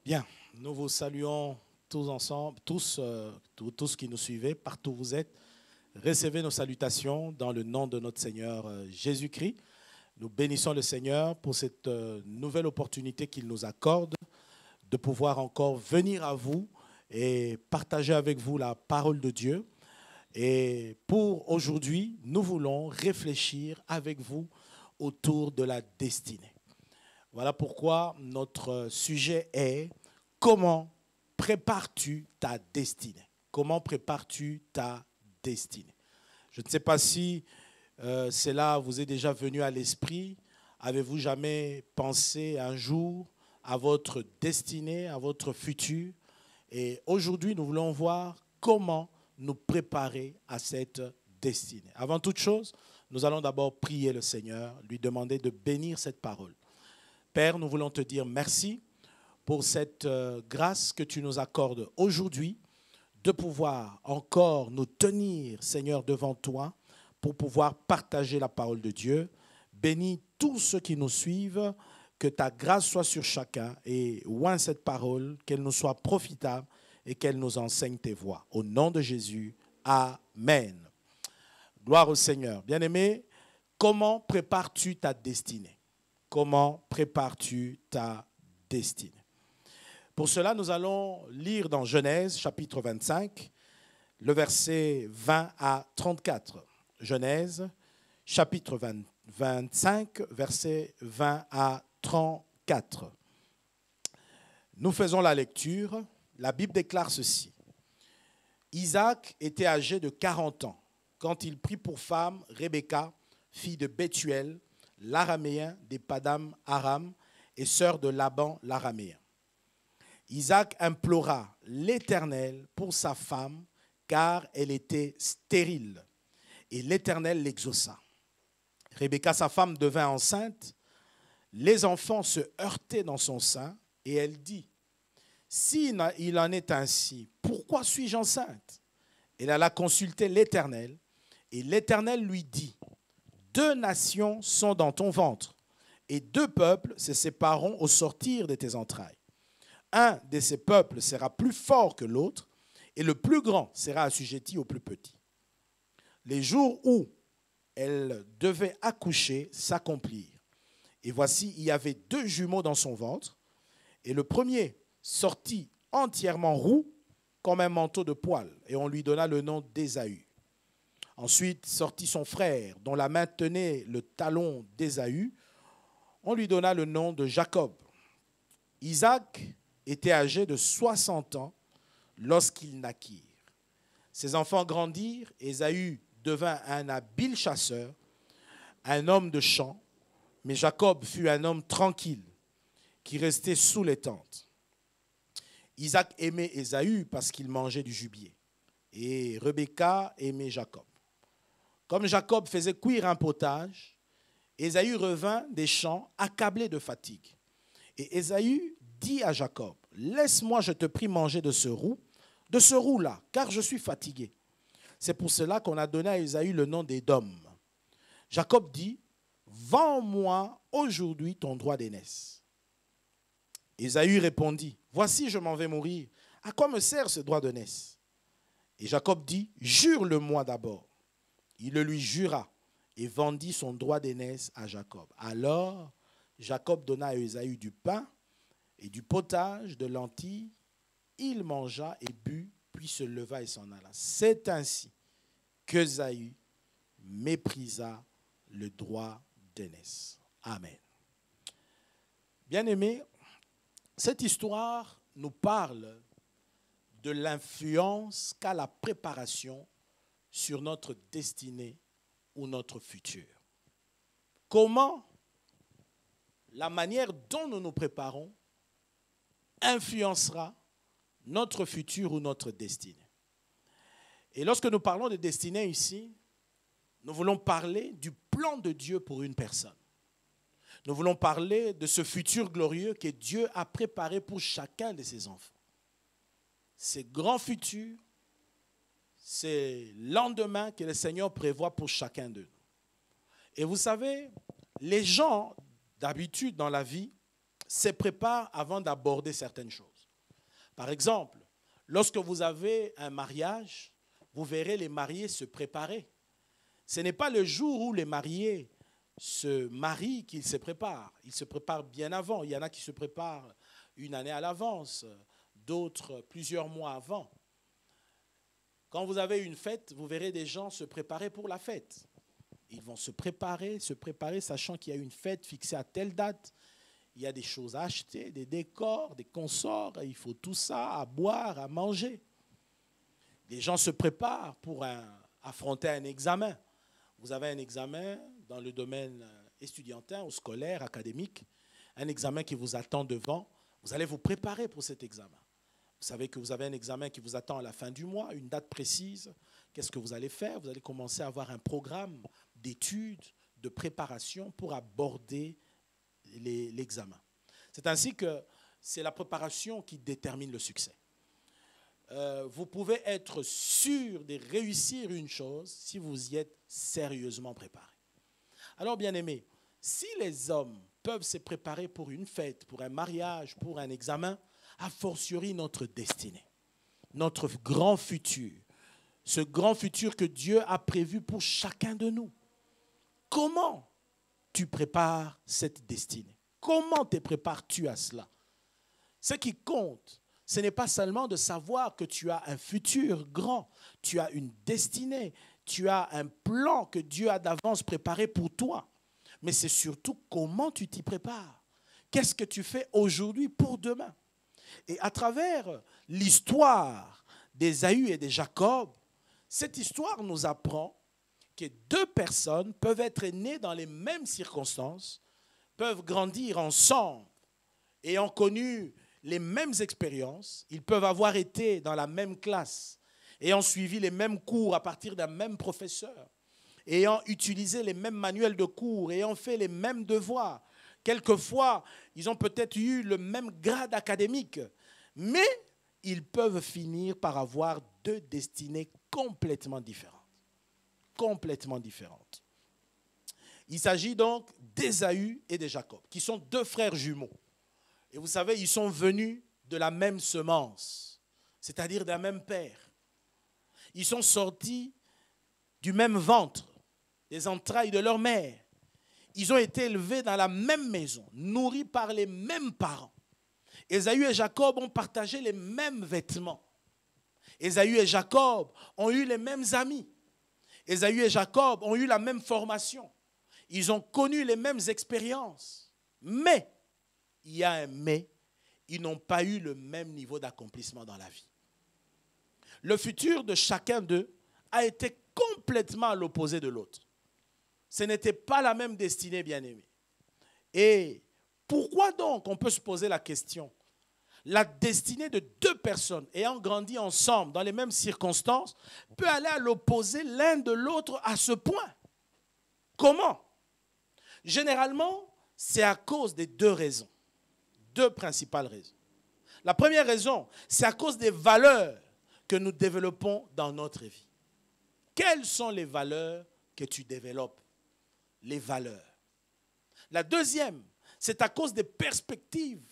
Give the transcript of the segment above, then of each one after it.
Bien, nous vous saluons tous ensemble, tous qui nous suivez, partout où vous êtes. Recevez nos salutations dans le nom de notre Seigneur Jésus-Christ. Nous bénissons le Seigneur pour cette nouvelle opportunité qu'il nous accorde de pouvoir encore venir à vous et partager avec vous la parole de Dieu. Et pour aujourd'hui, nous voulons réfléchir avec vous autour de la destinée. Voilà pourquoi notre sujet est « Comment prépares-tu ta destinée ?» Comment prépares-tu ta destinée? Je ne sais pas si cela vous est déjà venu à l'esprit. Avez-vous jamais pensé un jour à votre destinée, à votre futur? Et aujourd'hui, nous voulons voir comment nous préparer à cette destinée. Avant toute chose, nous allons d'abord prier le Seigneur, lui demander de bénir cette parole. Père, nous voulons te dire merci pour cette grâce que tu nous accordes aujourd'hui de pouvoir encore nous tenir, Seigneur, devant toi pour pouvoir partager la parole de Dieu. Bénis tous ceux qui nous suivent, que ta grâce soit sur chacun et oint cette parole, qu'elle nous soit profitable et qu'elle nous enseigne tes voies. Au nom de Jésus, Amen. Gloire au Seigneur. Bien-aimé, comment prépares-tu ta destinée? Comment prépares-tu ta destinée? Pour cela, nous allons lire dans Genèse, chapitre 25, le verset 20 à 34. Genèse, chapitre 25, verset 20 à 34. Nous faisons la lecture. La Bible déclare ceci. Isaac était âgé de 40 ans quand il prit pour femme Rebecca, fille de Bethuel, l'araméen des Padam Aram et sœur de Laban l'araméen. Isaac implora l'Éternel pour sa femme, car elle était stérile, et l'Éternel l'exauça. Rebecca, sa femme, devint enceinte, les enfants se heurtaient dans son sein, et elle dit, « Si il en est ainsi, pourquoi suis-je enceinte ?» Elle alla consulter l'Éternel, et l'Éternel lui dit, « 2 nations sont dans ton ventre, et 2 peuples se sépareront au sortir de tes entrailles. Un de ces peuples sera plus fort que l'autre, et le plus grand sera assujetti au plus petit. » Les jours où elle devait accoucher s'accomplirent. Et voici, il y avait 2 jumeaux dans son ventre, et le premier sortit entièrement roux comme un manteau de poil, et on lui donna le nom d'Ésaü. Ensuite sortit son frère, dont la main tenait le talon d'Ésaü. On lui donna le nom de Jacob. Isaac était âgé de 60 ans lorsqu'ils naquirent. Ses enfants grandirent. Ésaü devint un habile chasseur, un homme de champ, mais Jacob fut un homme tranquille qui restait sous les tentes. Isaac aimait Ésaü parce qu'il mangeait du gibier, et Rebecca aimait Jacob. Comme Jacob faisait cuire un potage, Ésaü revint des champs accablé de fatigue. Et Ésaü dit à Jacob, « Laisse-moi, je te prie, manger de ce roux-là, car je suis fatigué. » C'est pour cela qu'on a donné à Ésaü le nom d'Édom. Jacob dit, « Vends-moi aujourd'hui ton droit d'aînesse. » Ésaü répondit, « Voici, je m'en vais mourir. À quoi me sert ce droit d'aînesse ?» Et Jacob dit, « Jure-le-moi d'abord. » Il le lui jura et vendit son droit d'aînesse à Jacob. Alors, Jacob donna à Ésaü du pain et du potage de lentilles. Il mangea et but, puis se leva et s'en alla. C'est ainsi qu'Ésaü méprisa le droit d'aînesse. Amen. Bien-aimés, cette histoire nous parle de l'influence qu'a la préparation sur notre destinée ou notre futur. Comment la manière dont nous nous préparons influencera notre futur ou notre destinée. Et lorsque nous parlons de destinée ici, nous voulons parler du plan de Dieu pour une personne. Nous voulons parler de ce futur glorieux que Dieu a préparé pour chacun de ses enfants. Ces grands futurs, c'est le lendemain que le Seigneur prévoit pour chacun de nous. Et vous savez, les gens, d'habitude dans la vie, se préparent avant d'aborder certaines choses. Par exemple, lorsque vous avez un mariage, vous verrez les mariés se préparer. Ce n'est pas le jour où les mariés se marient qu'ils se préparent. Ils se préparent bien avant. Il y en a qui se préparent une année à l'avance, d'autres plusieurs mois avant. Quand vous avez une fête, vous verrez des gens se préparer pour la fête. Ils vont se préparer, sachant qu'il y a une fête fixée à telle date. Il y a des choses à acheter, des décors, des consorts. Il faut tout ça à boire, à manger. Les gens se préparent pour affronter un examen. Vous avez un examen dans le domaine estudiantin ou scolaire, académique, un examen qui vous attend devant. Vous allez vous préparer pour cet examen. Vous savez que vous avez un examen qui vous attend à la fin du mois, une date précise. Qu'est-ce que vous allez faire? Vous allez commencer à avoir un programme d'études, de préparation pour aborder l'examen. C'est ainsi que c'est la préparation qui détermine le succès. Vous pouvez être sûr de réussir une chose si vous y êtes sérieusement préparé. Alors, bien-aimés, si les hommes peuvent se préparer pour une fête, pour un mariage, pour un examen, a fortiori notre destinée, notre grand futur, ce grand futur que Dieu a prévu pour chacun de nous. Comment tu prépares cette destinée? Comment te prépares-tu à cela? Ce qui compte, ce n'est pas seulement de savoir que tu as un futur grand, tu as une destinée, tu as un plan que Dieu a d'avance préparé pour toi. Mais c'est surtout comment tu t'y prépares. Qu'est-ce que tu fais aujourd'hui pour demain? Et à travers l'histoire d'Ésaü et de Jacob, cette histoire nous apprend que deux personnes peuvent être nées dans les mêmes circonstances, peuvent grandir ensemble, ayant connu les mêmes expériences, ils peuvent avoir été dans la même classe, ayant suivi les mêmes cours à partir d'un même professeur, ayant utilisé les mêmes manuels de cours, ayant fait les mêmes devoirs. Quelquefois, ils ont peut-être eu le même grade académique, mais ils peuvent finir par avoir deux destinées complètement différentes. Complètement différentes. Il s'agit donc d'Ésaü et de Jacob, qui sont deux frères jumeaux. Et vous savez, ils sont venus de la même semence, c'est-à-dire d'un même père. Ils sont sortis du même ventre, des entrailles de leur mère. Ils ont été élevés dans la même maison, nourris par les mêmes parents. Ésaü et Jacob ont partagé les mêmes vêtements. Ésaü et Jacob ont eu les mêmes amis. Ésaü et Jacob ont eu la même formation. Ils ont connu les mêmes expériences. Mais, il y a un mais, ils n'ont pas eu le même niveau d'accomplissement dans la vie. Le futur de chacun d'eux a été complètement à l'opposé de l'autre. Ce n'était pas la même destinée, bien-aimée. Et pourquoi donc, on peut se poser la question, la destinée de deux personnes ayant grandi ensemble dans les mêmes circonstances peut aller à l'opposé l'un de l'autre à ce point? Comment? Généralement, c'est à cause de deux raisons, deux principales raisons. La première raison, c'est à cause des valeurs que nous développons dans notre vie. Quelles sont les valeurs que tu développes? Les valeurs. La deuxième, c'est à cause des perspectives,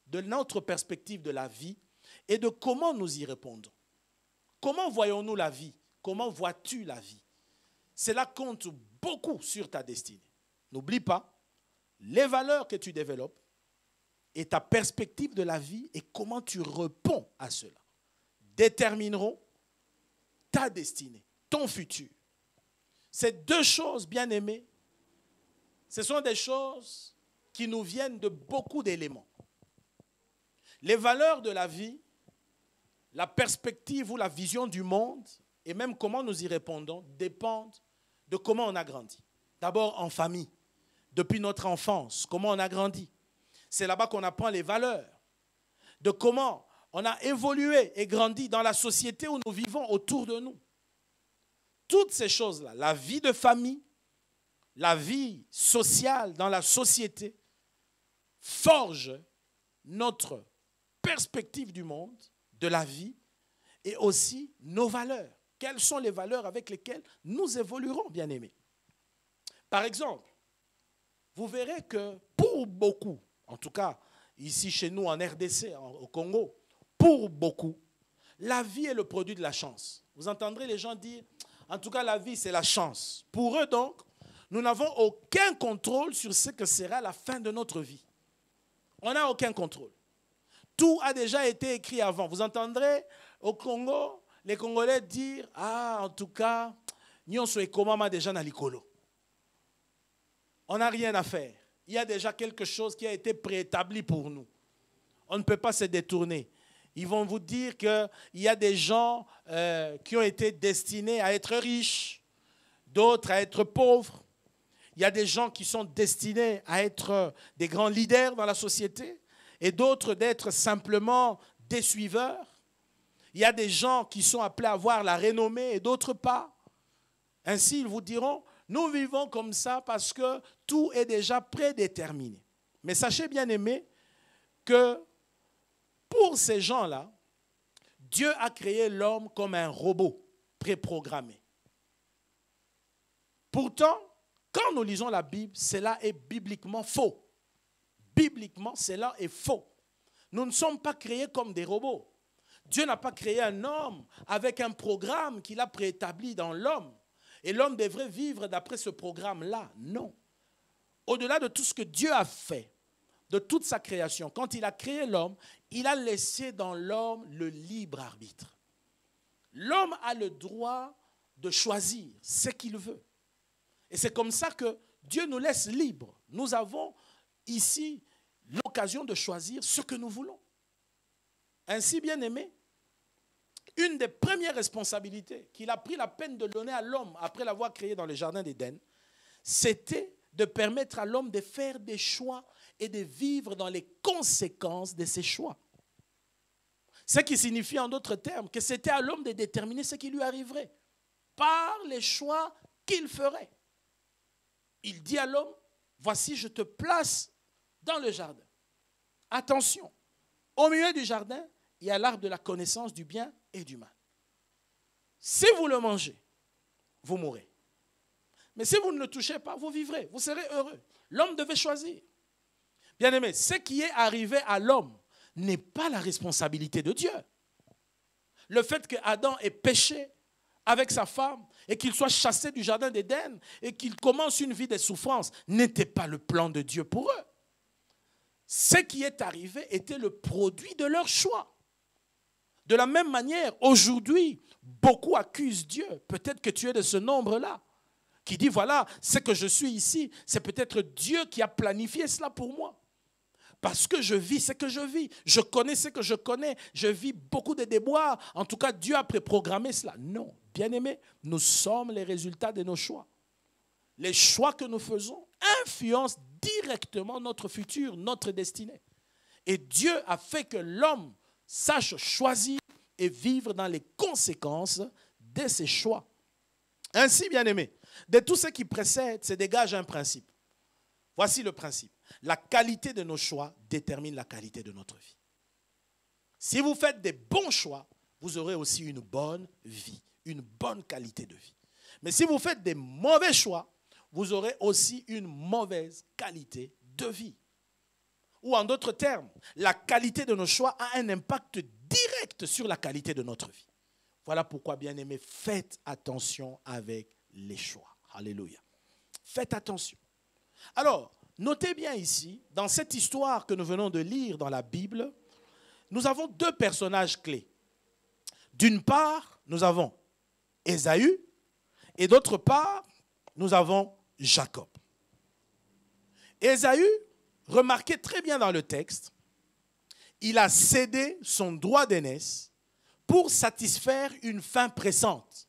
de notre perspective de la vie et de comment nous y répondons. Comment voyons-nous la vie? Comment vois-tu la vie? Cela compte beaucoup sur ta destinée. N'oublie pas, les valeurs que tu développes et ta perspective de la vie et comment tu réponds à cela détermineront ta destinée, ton futur. Ces deux choses, bien aimées, ce sont des choses qui nous viennent de beaucoup d'éléments. Les valeurs de la vie, la perspective ou la vision du monde, et même comment nous y répondons, dépendent de comment on a grandi. D'abord en famille, depuis notre enfance, comment on a grandi. C'est là-bas qu'on apprend les valeurs, de comment on a évolué et grandi dans la société où nous vivons autour de nous. Toutes ces choses-là, la vie de famille, la vie sociale dans la société, forgent notre perspective du monde, de la vie, et aussi nos valeurs. Quelles sont les valeurs avec lesquelles nous évoluerons, bien-aimés? Par exemple, vous verrez que pour beaucoup, en tout cas ici chez nous en RDC, au Congo, pour beaucoup, la vie est le produit de la chance. Vous entendrez les gens dire, en tout cas la vie c'est la chance. Pour eux donc, nous n'avons aucun contrôle sur ce que sera la fin de notre vie. On n'a aucun contrôle. Tout a déjà été écrit avant. Vous entendrez au Congo, les Congolais dire, ah en tout cas, nyonso ekomama déjà na likolo. On n'a rien à faire. Il y a déjà quelque chose qui a été préétabli pour nous. On ne peut pas se détourner. Ils vont vous dire qu'il y a des gens qui ont été destinés à être riches, d'autres à être pauvres. Il y a des gens qui sont destinés à être des grands leaders dans la société et d'autres d'être simplement des suiveurs. Il y a des gens qui sont appelés à avoir la renommée et d'autres pas. Ainsi, ils vous diront, nous vivons comme ça parce que tout est déjà prédéterminé. Mais sachez bien aimés que pour ces gens-là, Dieu a créé l'homme comme un robot préprogrammé. Pourtant, quand nous lisons la Bible, cela est bibliquement faux. Bibliquement, cela est faux. Nous ne sommes pas créés comme des robots. Dieu n'a pas créé un homme avec un programme qu'il a préétabli dans l'homme. Et l'homme devrait vivre d'après ce programme-là. Non. Au-delà de tout ce que Dieu a fait, de toute sa création, quand il a créé l'homme, il a laissé dans l'homme le libre arbitre. L'homme a le droit de choisir ce qu'il veut. Et c'est comme ça que Dieu nous laisse libres. Nous avons ici l'occasion de choisir ce que nous voulons. Ainsi, bien aimé, une des premières responsabilités qu'il a pris la peine de donner à l'homme après l'avoir créé dans le jardin d'Éden, c'était de permettre à l'homme de faire des choix et de vivre dans les conséquences de ses choix. Ce qui signifie en d'autres termes que c'était à l'homme de déterminer ce qui lui arriverait par les choix qu'il ferait. Il dit à l'homme, voici je te place dans le jardin. Attention, au milieu du jardin, il y a l'arbre de la connaissance du bien et du mal. Si vous le mangez, vous mourrez. Mais si vous ne le touchez pas, vous vivrez, vous serez heureux. L'homme devait choisir. Bien aimé, ce qui est arrivé à l'homme n'est pas la responsabilité de Dieu. Le fait que Adam ait péché avec sa femme et qu'il soit chassé du jardin d'Éden et qu'il commence une vie de souffrance n'était pas le plan de Dieu pour eux. Ce qui est arrivé était le produit de leur choix. De la même manière, aujourd'hui, beaucoup accusent Dieu. Peut-être que tu es de ce nombre-là, qui dit, voilà, ce que je suis ici, c'est peut-être Dieu qui a planifié cela pour moi. Parce que je vis ce que je vis. Je connais ce que je connais. Je vis beaucoup de déboires. En tout cas, Dieu a préprogrammé cela. Non, bien-aimés, nous sommes les résultats de nos choix. Les choix que nous faisons influencent directement notre futur, notre destinée. Et Dieu a fait que l'homme sache choisir et vivre dans les conséquences de ses choix. Ainsi, bien-aimés, de tout ce qui précède se dégage un principe. Voici le principe. La qualité de nos choix détermine la qualité de notre vie. Si vous faites des bons choix, vous aurez aussi une bonne vie, une bonne qualité de vie. Mais si vous faites des mauvais choix, vous aurez aussi une mauvaise qualité de vie. Ou en d'autres termes, la qualité de nos choix a un impact direct sur la qualité de notre vie. Voilà pourquoi, bien-aimés, faites attention avec les choix. Alléluia. Faites attention. Alors, notez bien ici, dans cette histoire que nous venons de lire dans la Bible, nous avons deux personnages clés. D'une part, nous avons Ésaü et d'autre part, nous avons Jacob. Ésaü, remarquez très bien dans le texte, il a cédé son droit d'aînesse pour satisfaire une faim pressante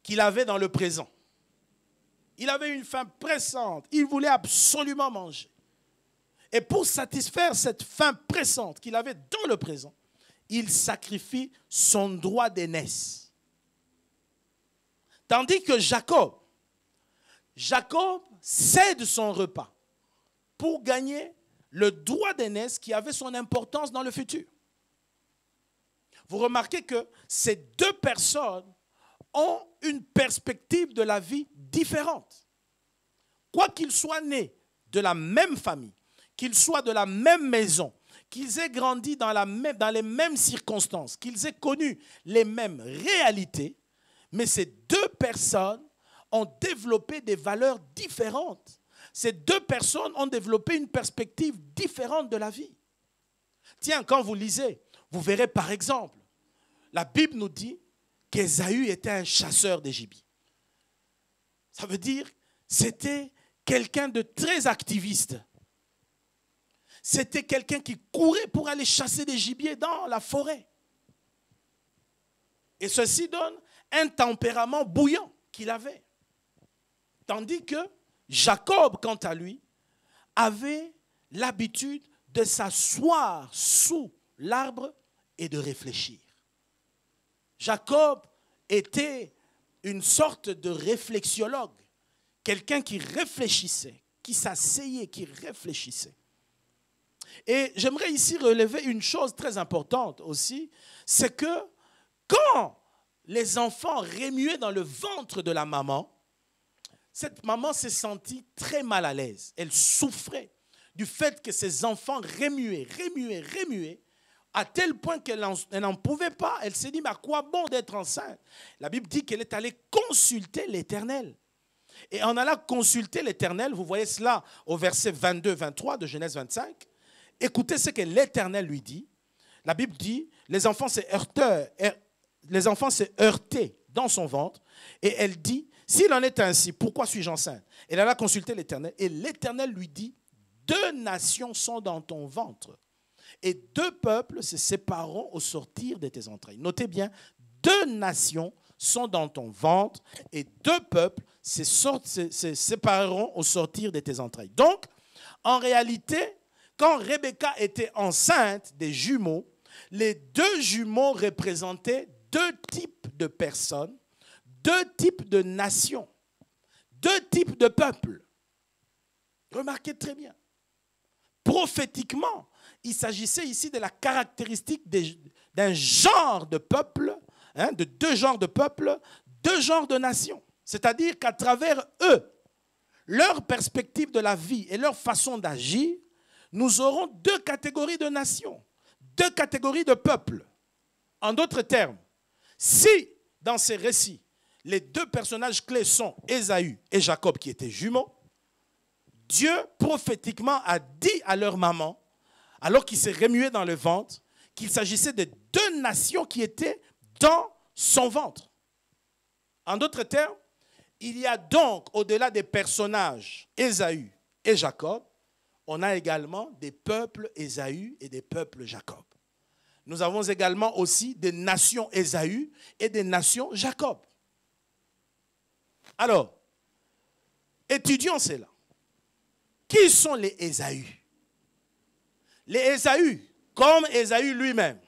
qu'il avait dans le présent. Il avait une faim pressante, il voulait absolument manger. Et pour satisfaire cette faim pressante qu'il avait dans le présent, il sacrifie son droit d'aînesse. Tandis que Jacob cède son repas pour gagner le droit d'aînesse qui avait son importance dans le futur. Vous remarquez que ces deux personnes ont une perspective de la vie différente. Quoi qu'ils soient nés de la même famille, qu'ils soient de la même maison, qu'ils aient grandi dans les mêmes circonstances, qu'ils aient connu les mêmes réalités, mais ces deux personnes ont développé des valeurs différentes. Ces deux personnes ont développé une perspective différente de la vie. Tiens, quand vous lisez, vous verrez par exemple, la Bible nous dit qu'Ésaü était un chasseur des gibiers. Ça veut dire c'était quelqu'un de très activiste. C'était quelqu'un qui courait pour aller chasser des gibiers dans la forêt. Et ceci donne un tempérament bouillant qu'il avait. Tandis que Jacob, quant à lui, avait l'habitude de s'asseoir sous l'arbre et de réfléchir. Jacob était une sorte de réflexiologue, quelqu'un qui réfléchissait, qui s'asseyait, qui réfléchissait. Et j'aimerais ici relever une chose très importante aussi, c'est que quand les enfants remuaient dans le ventre de la maman, cette maman s'est sentie très mal à l'aise. Elle souffrait du fait que ses enfants remuaient, à tel point qu'elle n'en pouvait pas. Elle s'est dit, mais à quoi bon d'être enceinte? La Bible dit qu'elle est allée consulter l'Éternel. Et en allant consulter l'Éternel, vous voyez cela au verset 22-23 de Genèse 25, écoutez ce que l'Éternel lui dit. La Bible dit, les enfants s'est heurté dans son ventre, et elle dit, s'il en est ainsi, pourquoi suis-je enceinte? Elle alla consulter l'Éternel, et l'Éternel lui dit, 2 nations sont dans ton ventre, et 2 peuples se sépareront au sortir de tes entrailles. Notez bien, 2 nations sont dans ton ventre, et 2 peuples se sépareront au sortir de tes entrailles. Donc, en réalité, quand Rebecca était enceinte des jumeaux, les 2 jumeaux représentaient 2 types de personnes, 2 types de nations, 2 types de peuples. Remarquez très bien. Prophétiquement, il s'agissait ici de la caractéristique d'un genre de peuple, de 2 genres de peuples, 2 genres de nations. C'est-à-dire qu'à travers eux, leur perspective de la vie et leur façon d'agir, nous aurons 2 catégories de nations, 2 catégories de peuples. En d'autres termes, si dans ces récits, les 2 personnages clés sont Ésaü et Jacob qui étaient jumeaux, Dieu prophétiquement a dit à leur maman, alors qu'ils se remuaient dans le ventre, qu'il s'agissait de 2 nations qui étaient dans son ventre. En d'autres termes, il y a donc, au-delà des personnages Ésaü et Jacob, on a également des peuples Ésaü et des peuples Jacob. Nous avons également aussi des nations Ésaü et des nations Jacob. Alors, étudions cela. Qui sont les Ésaü? Les Ésaü, comme Ésaü lui-même,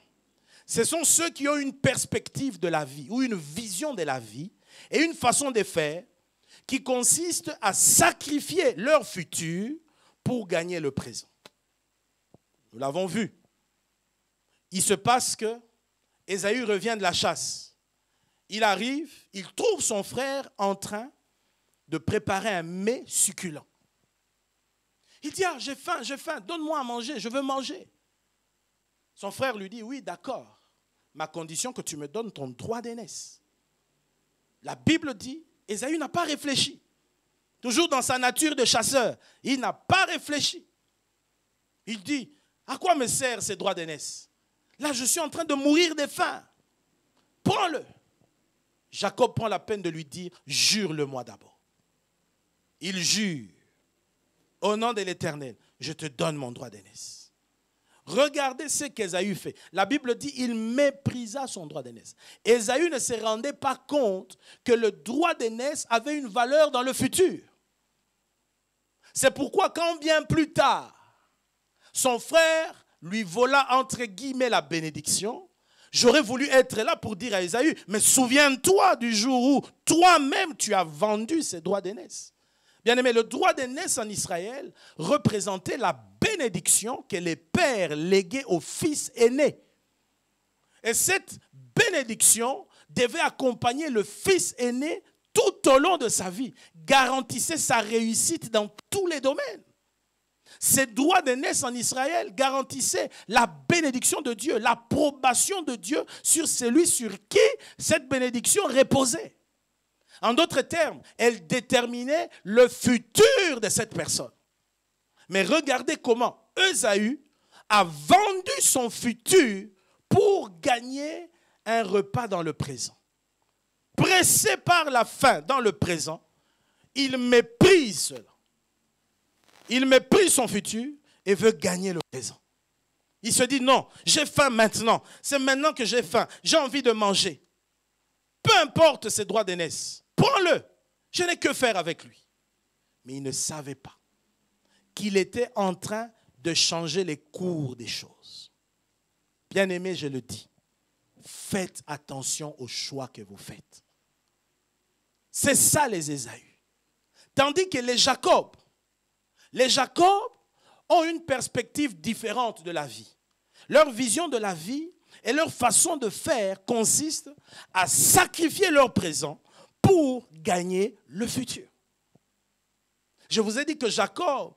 ce sont ceux qui ont une perspective de la vie ou une vision de la vie et une façon de faire qui consiste à sacrifier leur futur pour gagner le présent. Nous l'avons vu. Il se passe que Ésaü revient de la chasse. Il arrive, il trouve son frère en train de préparer un mets succulent. Il dit, ah, j'ai faim, donne-moi à manger, je veux manger. Son frère lui dit, oui, d'accord, ma condition que tu me donnes ton droit d'aînesse. La Bible dit, Ésaü n'a pas réfléchi. Toujours dans sa nature de chasseur, il n'a pas réfléchi. Il dit, à quoi me sert ces droits d'aînesse? Là, je suis en train de mourir de faim. Prends-le. Jacob prend la peine de lui dire, jure-le-moi d'abord. Il jure, au nom de l'Éternel, je te donne mon droit d'aînesse. Regardez ce qu'Ésaü fait. La Bible dit, il méprisa son droit d'aînesse. Ésaü ne se rendait pas compte que le droit d'aînesse avait une valeur dans le futur. C'est pourquoi quand bien plus tard, son frère lui vola entre guillemets la bénédiction, j'aurais voulu être là pour dire à Ésaü, mais souviens-toi du jour où toi-même tu as vendu ces droits d'aînesse. Bien aimé, le droit d'aînesse en Israël représentait la bénédiction que les pères léguaient aux fils aînés. Et cette bénédiction devait accompagner le fils aîné tout au long de sa vie, garantissait sa réussite dans tous les domaines. Ces droits d'aînesse en Israël garantissaient la bénédiction de Dieu, l'approbation de Dieu sur celui sur qui cette bénédiction reposait. En d'autres termes, elle déterminait le futur de cette personne. Mais regardez comment Ésaü a vendu son futur pour gagner un repas dans le présent. Pressé par la faim dans le présent, il méprise cela. Il méprise son futur et veut gagner le présent. Il se dit non, j'ai faim maintenant. C'est maintenant que j'ai faim. J'ai envie de manger. Peu importe ses droits d'aînesse. Prends-le. Je n'ai que faire avec lui. Mais il ne savait pas qu'il était en train de changer les cours des choses. Bien-aimés, je le dis, faites attention aux choix que vous faites. C'est ça les Ésaü. Tandis que les Jacob ont une perspective différente de la vie. Leur vision de la vie et leur façon de faire consiste à sacrifier leur présent pour gagner le futur. Je vous ai dit que Jacob,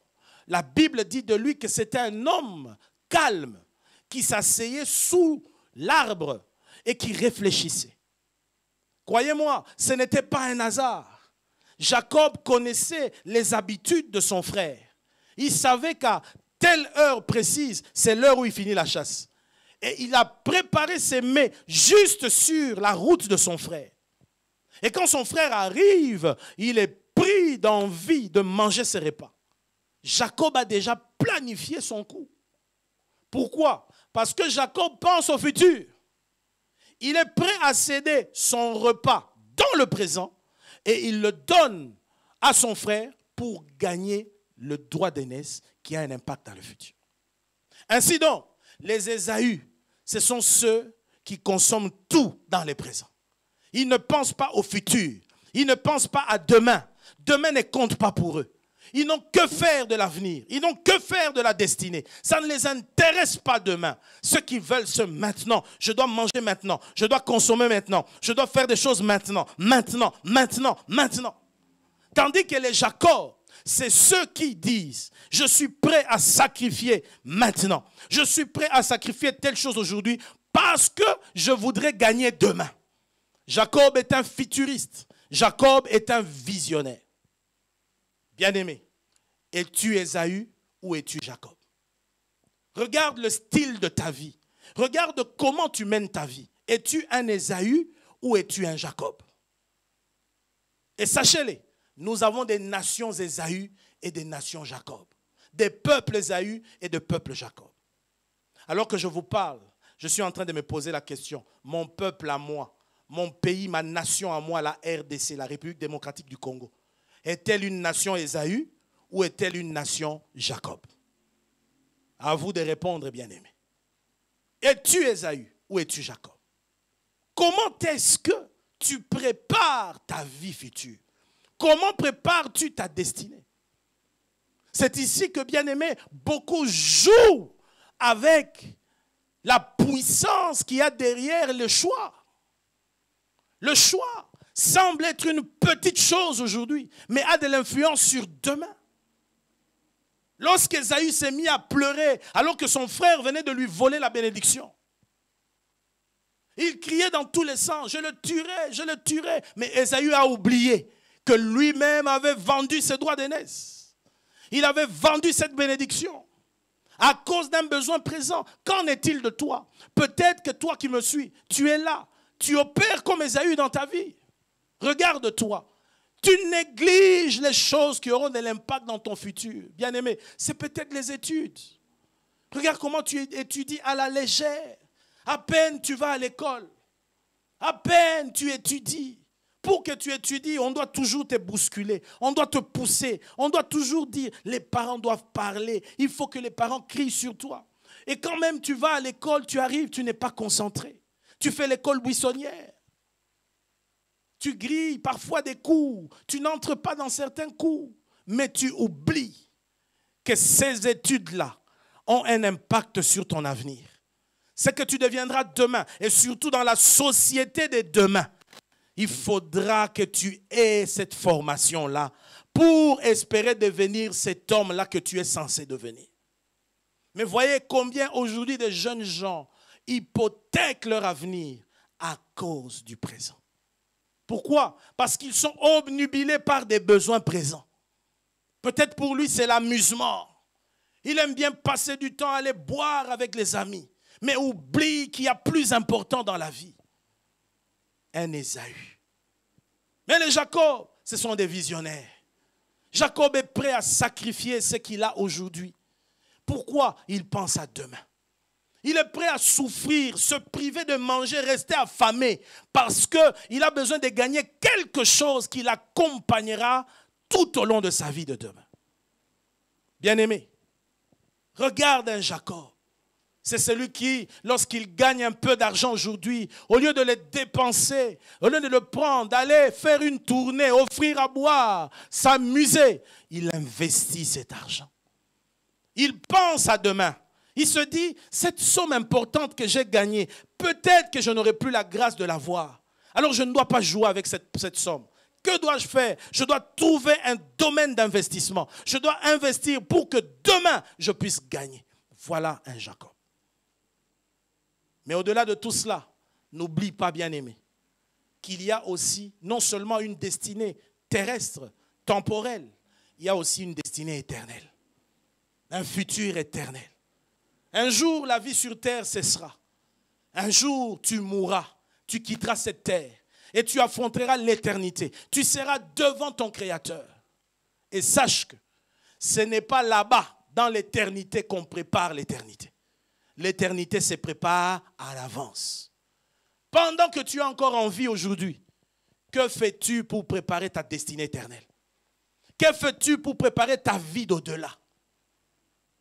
la Bible dit de lui que c'était un homme calme qui s'asseyait sous l'arbre et qui réfléchissait. Croyez-moi, ce n'était pas un hasard. Jacob connaissait les habitudes de son frère. Il savait qu'à telle heure précise, c'est l'heure où il finit la chasse. Et il a préparé ses mets juste sur la route de son frère. Et quand son frère arrive, il est pris d'envie de manger ses repas. Jacob a déjà planifié son coup. Pourquoi? Parce que Jacob pense au futur. Il est prêt à céder son repas dans le présent et il le donne à son frère pour gagner le droit d'aînesse qui a un impact dans le futur. Ainsi donc, les Ésaü, ce sont ceux qui consomment tout dans le présent. Ils ne pensent pas au futur. Ils ne pensent pas à demain. Demain ne compte pas pour eux. Ils n'ont que faire de l'avenir. Ils n'ont que faire de la destinée. Ça ne les intéresse pas demain. Ce qu'ils veulent, c'est maintenant. Je dois manger maintenant. Je dois consommer maintenant. Je dois faire des choses maintenant. Maintenant, maintenant, maintenant. Tandis que les Jacob, c'est ceux qui disent, je suis prêt à sacrifier maintenant. Je suis prêt à sacrifier telle chose aujourd'hui parce que je voudrais gagner demain. Jacob est un futuriste. Jacob est un visionnaire. Bien-aimé, es-tu Ésaü ou es-tu Jacob? Regarde le style de ta vie. Regarde comment tu mènes ta vie. Es-tu un Ésaü ou es-tu un Jacob? Et sachez-le, nous avons des nations Ésaü et des nations Jacob. Des peuples Ésaü et des peuples Jacob. Alors que je vous parle, je suis en train de me poser la question. Mon peuple à moi, mon pays, ma nation à moi, la RDC, la République démocratique du Congo, est-elle une nation Ésaü ou est-elle une nation Jacob? À vous de répondre, bien-aimés. Es-tu Ésaü ou es-tu Jacob? Comment est-ce que tu prépares ta vie future? Comment prépares-tu ta destinée? C'est ici que, bien-aimés, beaucoup jouent avec la puissance qu'il y a derrière le choix. Le choix semble être une petite chose aujourd'hui, mais a de l'influence sur demain. Lorsqu'Ésaü s'est mis à pleurer, alors que son frère venait de lui voler la bénédiction, il criait dans tous les sens, je le tuerai. Mais Ésaü a oublié que lui-même avait vendu ses droits d'aînesse. Il avait vendu cette bénédiction à cause d'un besoin présent. Qu'en est-il de toi? Peut-être que toi qui me suis, tu es là. Tu opères comme Ésaü dans ta vie. Regarde-toi. Tu négliges les choses qui auront de l'impact dans ton futur. Bien-aimé, c'est peut-être les études. Regarde comment tu étudies à la légère. À peine tu vas à l'école. À peine tu étudies. Pour que tu étudies, on doit toujours te bousculer. On doit te pousser. On doit toujours dire, les parents doivent parler. Il faut que les parents crient sur toi. Et quand même tu vas à l'école, tu arrives, tu n'es pas concentré. Tu fais l'école buissonnière. Tu grilles parfois des cours. Tu n'entres pas dans certains cours. Mais tu oublies que ces études-là ont un impact sur ton avenir. C'est que tu deviendras demain. Et surtout dans la société de demain. Il faudra que tu aies cette formation-là pour espérer devenir cet homme-là que tu es censé devenir. Mais voyez combien aujourd'hui de jeunes gens hypothèquent leur avenir à cause du présent. Pourquoi? Parce qu'ils sont obnubilés par des besoins présents. Peut-être pour lui c'est l'amusement. Il aime bien passer du temps à aller boire avec les amis, mais oublie qu'il y a plus important dans la vie. Un Ésaü. Mais les Jacob, ce sont des visionnaires. Jacob est prêt à sacrifier ce qu'il a aujourd'hui. Pourquoi? Il pense à demain. Il est prêt à souffrir, se priver de manger, rester affamé, parce qu'il a besoin de gagner quelque chose qui l'accompagnera tout au long de sa vie de demain. Bien-aimé, regarde un Jacob. C'est celui qui, lorsqu'il gagne un peu d'argent aujourd'hui, au lieu de le dépenser, au lieu de le prendre, d'aller faire une tournée, offrir à boire, s'amuser, il investit cet argent. Il pense à demain. Il se dit, cette somme importante que j'ai gagnée, peut-être que je n'aurai plus la grâce de l'avoir. Alors je ne dois pas jouer avec cette somme. Que dois-je faire? Je dois trouver un domaine d'investissement. Je dois investir pour que demain, je puisse gagner. Voilà un Jacob. Mais au-delà de tout cela, n'oublie pas, bien-aimé, qu'il y a aussi non seulement une destinée terrestre, temporelle, il y a aussi une destinée éternelle. Un futur éternel. Un jour, la vie sur terre cessera. Un jour, tu mourras. Tu quitteras cette terre et tu affronteras l'éternité. Tu seras devant ton Créateur. Et sache que ce n'est pas là-bas, dans l'éternité, qu'on prépare l'éternité. L'éternité se prépare à l'avance. Pendant que tu es encore en vie aujourd'hui, que fais-tu pour préparer ta destinée éternelle? Que fais-tu pour préparer ta vie d'au-delà?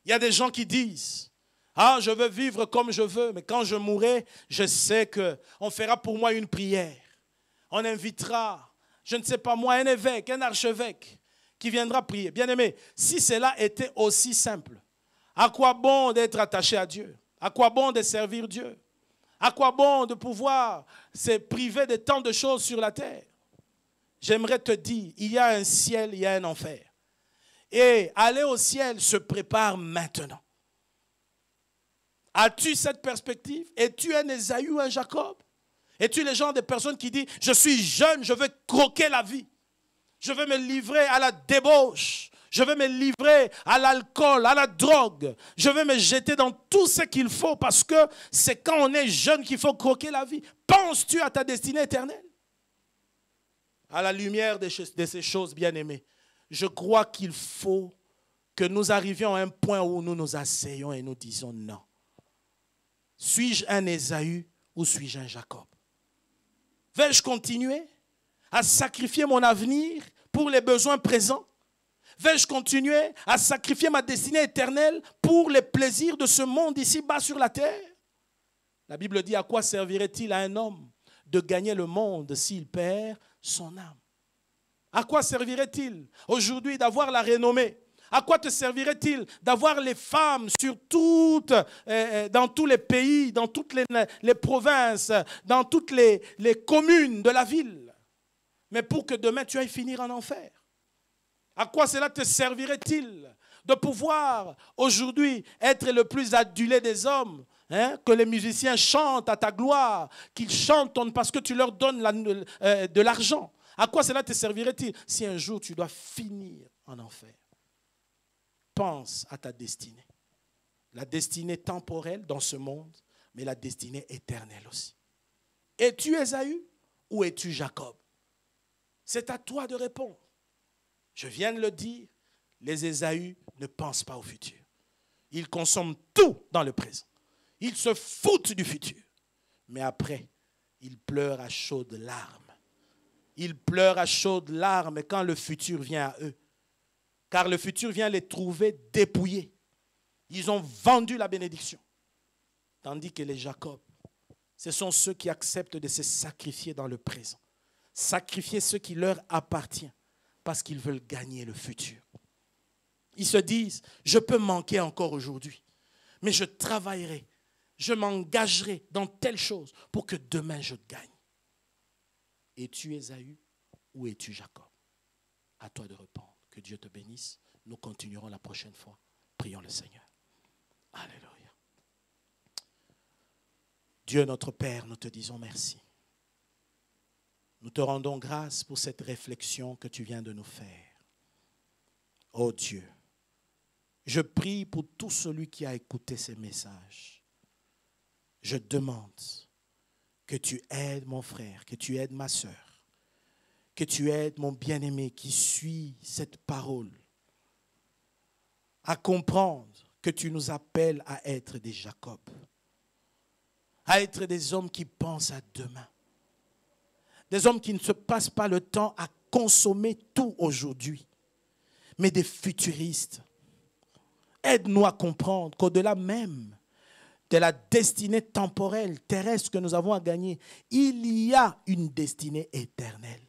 Il y a des gens qui disent, ah, je veux vivre comme je veux, mais quand je mourrai, je sais qu'on fera pour moi une prière. On invitera, je ne sais pas moi, un évêque, un archevêque qui viendra prier. Bien-aimé, si cela était aussi simple, à quoi bon d'être attaché à Dieu? À quoi bon de servir Dieu? À quoi bon de pouvoir se priver de tant de choses sur la terre? J'aimerais te dire, il y a un ciel, il y a un enfer. Et aller au ciel se prépare maintenant. As-tu cette perspective? Es-tu un Ésaü ou un Jacob? Es-tu le genre de personnes qui disent, je suis jeune, je veux croquer la vie. Je veux me livrer à la débauche. Je veux me livrer à l'alcool, à la drogue. Je veux me jeter dans tout ce qu'il faut parce que c'est quand on est jeune qu'il faut croquer la vie. Penses-tu à ta destinée éternelle? À la lumière de ces choses, bien-aimées, je crois qu'il faut que nous arrivions à un point où nous nous asseyons et nous disons non. Suis-je un Ésaü ou suis-je un Jacob? Vais-je continuer à sacrifier mon avenir pour les besoins présents? Vais-je continuer à sacrifier ma destinée éternelle pour les plaisirs de ce monde ici-bas sur la terre? La Bible dit, à quoi servirait-il à un homme de gagner le monde s'il perd son âme? À quoi servirait-il aujourd'hui d'avoir la renommée? À quoi te servirait-il d'avoir les femmes dans tous les pays, dans toutes les provinces, dans toutes les communes de la ville? Mais pour que demain tu ailles finir en enfer. À quoi cela te servirait-il de pouvoir aujourd'hui être le plus adulé des hommes, que les musiciens chantent à ta gloire, qu'ils chantent parce que tu leur donnes de l'argent? À quoi cela te servirait-il si un jour tu dois finir en enfer? Pense à ta destinée. La destinée temporelle dans ce monde, mais la destinée éternelle aussi. Es-tu Ésaü ou es-tu Jacob? C'est à toi de répondre. Je viens de le dire, les Ésaü ne pensent pas au futur. Ils consomment tout dans le présent. Ils se foutent du futur. Mais après, ils pleurent à chaudes larmes. Ils pleurent à chaudes larmes quand le futur vient à eux. Car le futur vient les trouver dépouillés. Ils ont vendu la bénédiction. Tandis que les Jacob, ce sont ceux qui acceptent de se sacrifier dans le présent. Sacrifier ce qui leur appartient parce qu'ils veulent gagner le futur. Ils se disent, je peux manquer encore aujourd'hui, mais je travaillerai, je m'engagerai dans telle chose pour que demain je gagne. Es-tu Ésaü ou es-tu Jacob? À toi de répondre. Que Dieu te bénisse. Nous continuerons la prochaine fois. Prions le Seigneur. Alléluia. Dieu notre Père, nous te disons merci. Nous te rendons grâce pour cette réflexion que tu viens de nous faire. Oh Dieu, je prie pour tout celui qui a écouté ces messages. Je demande que tu aides mon frère, que tu aides ma sœur, que tu aides mon bien-aimé qui suit cette parole à comprendre que tu nous appelles à être des Jacob, à être des hommes qui pensent à demain, des hommes qui ne se passent pas le temps à consommer tout aujourd'hui, mais des futuristes. Aide-nous à comprendre qu'au-delà même de la destinée temporelle, terrestre que nous avons à gagner, il y a une destinée éternelle.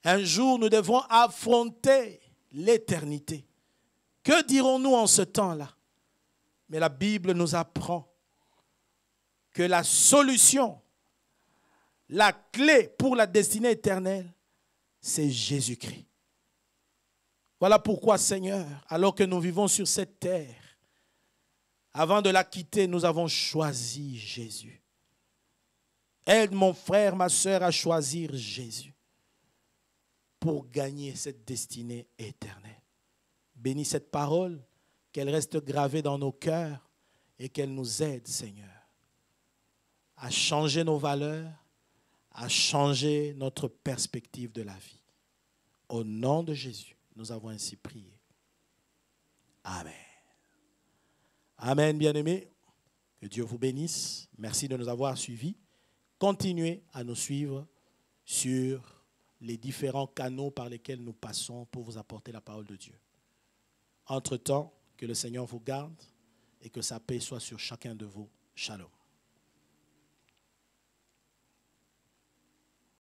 Un jour, nous devrons affronter l'éternité. Que dirons-nous en ce temps-là? Mais la Bible nous apprend que la solution, la clé pour la destinée éternelle, c'est Jésus-Christ. Voilà pourquoi, Seigneur, alors que nous vivons sur cette terre, avant de la quitter, nous avons choisi Jésus. Aide mon frère, ma soeur à choisir Jésus pour gagner cette destinée éternelle. Bénis cette parole, qu'elle reste gravée dans nos cœurs et qu'elle nous aide, Seigneur, à changer nos valeurs, à changer notre perspective de la vie. Au nom de Jésus, nous avons ainsi prié. Amen. Amen, bien-aimés. Que Dieu vous bénisse. Merci de nous avoir suivis. Continuez à nous suivre sur les différents canaux par lesquels nous passons pour vous apporter la parole de Dieu. Entre-temps, que le Seigneur vous garde et que sa paix soit sur chacun de vous. Shalom.